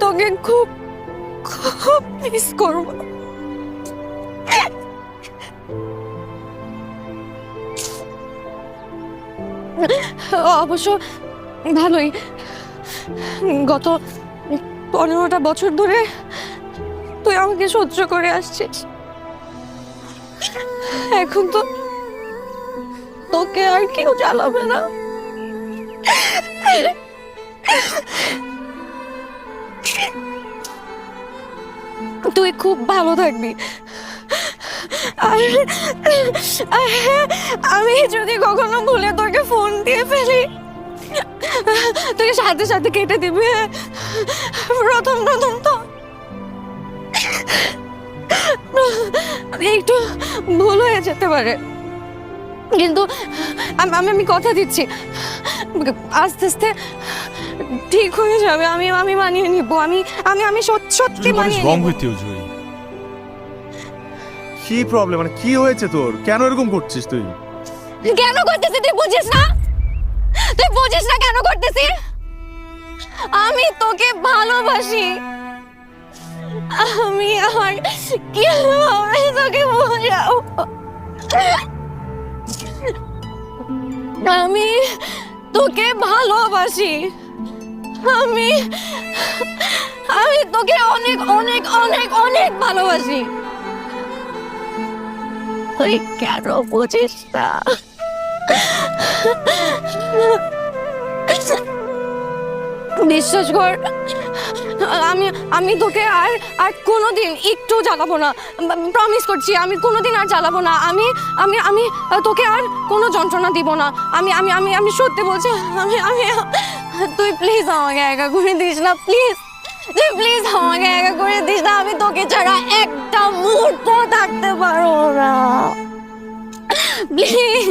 তোকে খুব খুব মিস করব। অবশ্য ভালোই, গত 15টা বছর ধরে তুই আমাকে সহ্য করে আসছিস, এখন তো তোকে আর কেউ জ্বালাবে না। তুই খুব ভালো থাকবি। আমি যদি কখনো ভুলে তোকে ফোন দিয়ে ফেলি, তুই সাথে সাথে কেটে দিবি। প্রথম তো একটু ভুল হয়ে যেতে পারে, কিন্তু আমি কথা দিচ্ছি আস্তে আস্তে ঠিক হয়ে যাবে। আমি মানিয়ে নিব। আমি সত্যি মানিয়ে নিব। কি প্রবলেম, মানে কি হয়েছে তোর? কেন এরকম করছিস তুই? কেন করতেছিস তুই বুঝিস না? তুই বুঝিস না কেন করতেছিস? আমি তোকে ভালোবাসি। আমি আর কিভাবে তোকে বোঝাবো? আমি তোকে ভালোবাসি। আমি তোকে অনেক অনেক অনেক অনেক ভালোবাসি। তুই কেন বুঝিস না? বিশ্বাস কর, আমি তোকে আর কোনোদিন একটু জ্বালাবো না। প্রমিস করছি, আমি কোনোদিন আর জ্বালাবো না। আমি তোকে আর কোনো যন্ত্রণা দিব না। আমি সত্যি বলছি। তুই প্লিজ আমাকে একা করে দিস না, প্লিজ। তুই প্লিজ আমাকে একা করে দিস না। আমি তোকে ছাড়া একটা মুহূর্ত থাকতে পারবো না, প্লিজ।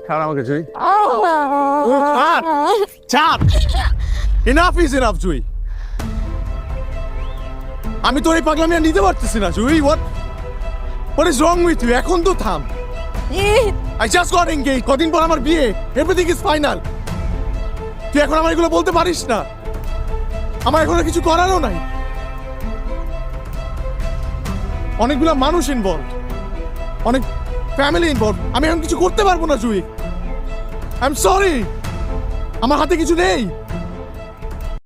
ছাড় আমাকে জুই। ছাড়। Enough is enough Jui. আমি তোর এই পাগলামি আর নিতে পারতেছি না Jui. What is wrong with you? এখন তো থাম। I just got engaged. কদিন পর আমার বিয়ে। Everything is final. তুই এখন আমার এগুলো বলতে পারিস না। আমার এখন আর কিছু করারও নাই। অনেকগুলো মানুষ ইনভলভ, অনেক ফ্যামিলি ইনভলভ। আমি এখন কিছু করতে পারবো না জুই। আই এম সরি, আমার হাতে কিছু নেই।